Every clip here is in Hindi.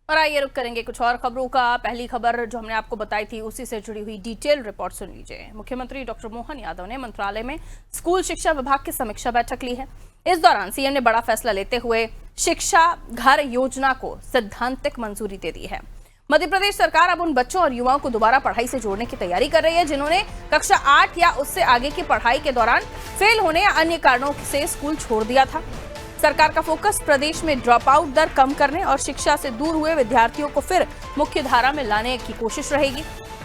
और आइए रुक करेंगे कुछ और खबरों का। पहली खबर जो हमने आपको बताई थी उसी से जुड़ी हुई डिटेल रिपोर्ट सुन लीजिए। मुख्यमंत्री डॉक्टर मोहन यादव ने मंत्रालय में स्कूल शिक्षा विभाग की समीक्षा बैठक ली है। इस दौरान सीएम ने बड़ा फैसला लेते हुए शिक्षा घर योजना को सैद्धांतिक मंजूरी दे दी है। मध्य प्रदेश सरकार अब उन बच्चों और युवाओं को दोबारा पढ़ाई से जोड़ने की तैयारी कर रही है जिन्होंने कक्षा 8 या उससे आगे की पढ़ाई के दौरान फेल होने या अन्य कारणों से स्कूल छोड़ दिया था। सरकार का फोकस प्रदेश में ड्रॉप आउट दर कम करने और शिक्षा से दूर हुए विद्यार्थियों को फिर मुख्य धारा में लाने की कोशिश रहेगी।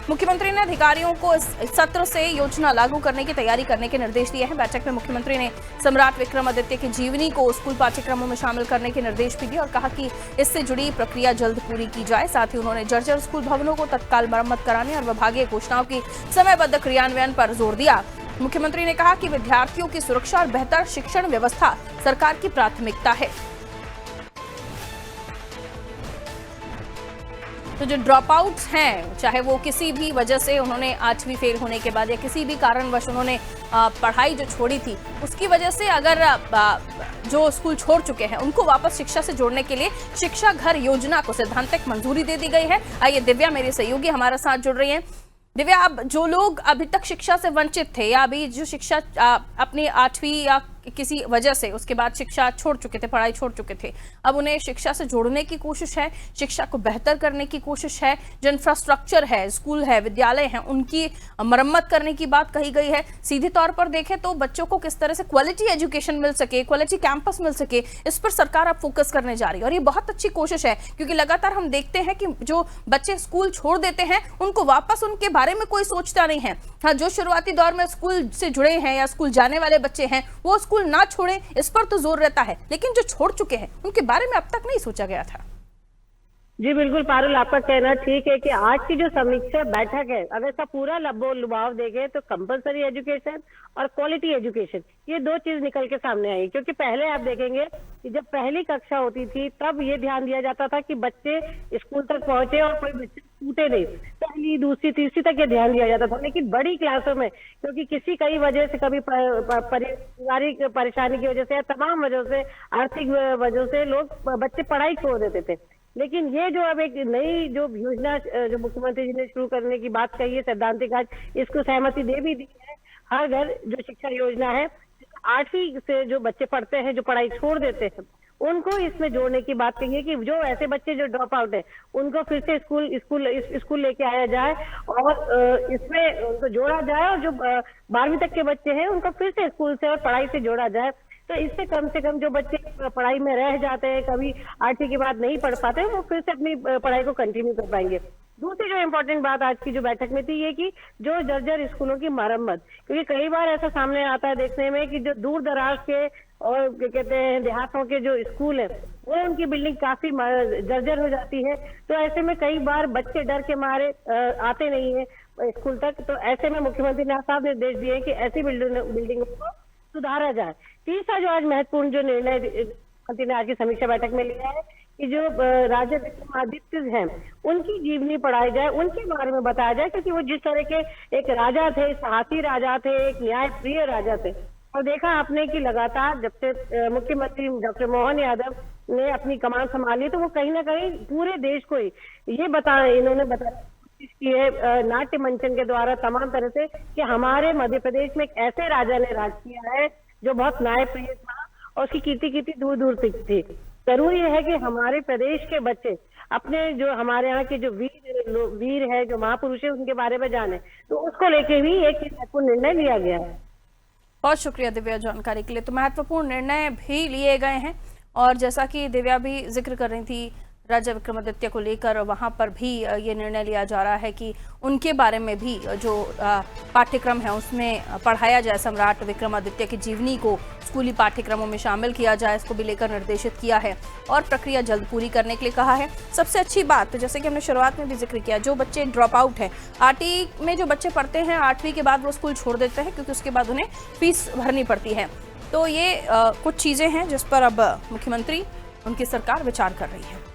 मुख्यमंत्री ने अधिकारियों को इस सत्र से योजना लागू करने की तैयारी करने के निर्देश दिए हैं। बैठक में मुख्यमंत्री ने सम्राट विक्रमादित्य की जीवनी को स्कूल पाठ्यक्रमों में शामिल करने के निर्देश भी दिए और कहा कि इससे जुड़ी प्रक्रिया जल्द पूरी की जाए। साथ ही उन्होंने जर्जर स्कूल भवनों को तत्काल मरम्मत कराने और विभागीय घोषणाओं की समयबद्ध क्रियान्वयन पर जोर दिया। मुख्यमंत्री ने कहा कि विद्यार्थियों की सुरक्षा और बेहतर शिक्षण व्यवस्था सरकार की प्राथमिकता है। तो जो ड्रॉप आउट्स हैं, चाहे वो किसी भी वजह से उन्होंने 8वीं फेल होने के बाद या किसी भी कारणवश उन्होंने पढ़ाई जो छोड़ी थी उसकी वजह से अगर जो स्कूल छोड़ चुके हैं उनको वापस शिक्षा से जोड़ने के लिए शिक्षा घर योजना को सैद्धांतिक मंजूरी दे दी गई है। आइए दिव्या मेरे सहयोगी हमारे साथ जुड़ रही हैं। दिव्या, अब जो लोग अभी तक शिक्षा से वंचित थे या अभी जो शिक्षा अपनी 8वीं या किसी वजह से उसके बाद शिक्षा छोड़ चुके थे, पढ़ाई छोड़ चुके थे, अब उन्हें शिक्षा से जोड़ने की कोशिश है, शिक्षा को बेहतर करने की कोशिश है। जो इंफ्रास्ट्रक्चर है, स्कूल है, विद्यालय हैं, उनकी मरम्मत करने की बात कही गई है। सीधे तौर पर देखें तो बच्चों को किस तरह से क्वालिटी एजुकेशन मिल सके, क्वालिटी कैंपस मिल सके, इस पर सरकार अब फोकस करने जा रही है और ये बहुत अच्छी कोशिश है क्योंकि लगातार हम देखते हैं कि जो बच्चे स्कूल छोड़ देते हैं उनको वापस उनके बारे में कोई सोचता नहीं है। हाँ, जो शुरुआती दौर में स्कूल से जुड़े हैं या स्कूल जाने वाले बच्चे हैं वो स्कूल ना छोड़ें, इस पर तो जोर रहता है, लेकिन जो छोड़ चुके हैं उनके बारे में अब तक नहीं सोचा गया था। जी बिल्कुल पारुल, आपका कहना ठीक है कि आज की जो समीक्षा बैठक है, अगर इसका पूरा लबो लुभाव देखें तो कंपलसरी एजुकेशन और क्वालिटी एजुकेशन, ये दो चीज निकल के सामने आई। क्योंकि पहले आप देखेंगे कि जब पहली कक्षा होती थी तब ये ध्यान दिया जाता था कि बच्चे स्कूल तक पहुंचे और कोई बच्चे छूटे नहीं, पहली दूसरी तीसरी तक ये ध्यान दिया जाता था। लेकिन बड़ी क्लासों में क्योंकि कई वजह से, कभी पारिवारिक परेशानी की वजह से या तमाम वजहों से, आर्थिक वजहों से लोग बच्चे पढ़ाई छोड़ देते थे। लेकिन ये जो अब एक नई जो योजना जो मुख्यमंत्री जी ने शुरू करने की बात कही है, सैद्धांतिक, आज इसको सहमति दे भी दी है। हर घर जो शिक्षा योजना है, 8वीं से जो बच्चे पढ़ते हैं, जो पढ़ाई छोड़ देते हैं, उनको इसमें जोड़ने की बात कही है कि जो ऐसे बच्चे जो ड्रॉप आउट है उनको फिर से स्कूल लेके आया जाए और इसमें उनको जोड़ा जाए और जो 12वीं तक के बच्चे हैं उनको फिर से स्कूल से और पढ़ाई से जोड़ा जाए। तो इससे कम से कम जो बच्चे पढ़ाई में रह जाते हैं, कभी 8वीं के बाद नहीं पढ़ पाते, वो फिर से अपनी पढ़ाई को कंटिन्यू कर पाएंगे। दूसरी जो इम्पोर्टेंट बात आज की जो बैठक में थी ये कि जो जर्जर स्कूलों की मरम्मत, क्योंकि कई बार ऐसा सामने आता है देखने में कि जो दूर दराज के और क्या कहते हैं देहातों के जो स्कूल है वो उनकी बिल्डिंग काफी जर्जर हो जाती है। तो ऐसे में कई बार बच्चे डर के मारे आते नहीं है स्कूल तक। तो ऐसे में मुख्यमंत्री ने साफ निर्देश दिए कि ऐसी बिल्डिंगों को सुधारा जाए। तीसरा जो आज महत्वपूर्ण जो निर्णय मुख्यमंत्री ने आज की समीक्षा बैठक में लिया है कि जो राजा विक्रमादित्य हैं उनकी जीवनी पढ़ाई जाए, उनके बारे में बताया जाए, क्योंकि वो जिस तरह के एक राजा थे, साहसी राजा थे, एक न्यायप्रिय राजा थे। और देखा आपने कि लगातार जब से मुख्यमंत्री डॉक्टर मोहन यादव ने अपनी कमान संभाली तो वो कहीं ना कहीं पूरे देश को ही इन्होंने बताया की है नाट्य मंचन के द्वारा तमाम तरह से कि हमारे मध्य प्रदेश में एक ऐसे राजा ने राज किया है जो बहुत न्यायप्रिय था और उसकी कीर्ति दूर दूर तक थी। जरूरी है कि हमारे प्रदेश के बच्चे अपने जो हमारे यहाँ के जो वीर है, जो महापुरुष है, उनके बारे में जाने। तो उसको लेके भी एक महत्वपूर्ण निर्णय लिया गया है। बहुत शुक्रिया दिव्या जानकारी के लिए। तो महत्वपूर्ण निर्णय भी लिए गए हैं और जैसा कि दिव्या भी जिक्र कर रही थी राजा विक्रमादित्य को लेकर, वहां पर भी ये निर्णय लिया जा रहा है कि उनके बारे में भी जो पाठ्यक्रम है उसमें पढ़ाया जाए, सम्राट विक्रमादित्य की जीवनी को स्कूली पाठ्यक्रमों में शामिल किया जाए, इसको भी लेकर निर्देशित किया है और प्रक्रिया जल्द पूरी करने के लिए कहा है। सबसे अच्छी बात, जैसे कि हमने शुरुआत में भी जिक्र किया, जो बच्चे ड्रॉप आउट है, 8वीं में जो बच्चे पढ़ते हैं 8वीं के बाद वो स्कूल छोड़ देते हैं क्योंकि उसके बाद उन्हें फीस भरनी पड़ती है। तो ये कुछ चीज़ें हैं जिस पर अब मुख्यमंत्री, उनकी सरकार विचार कर रही है।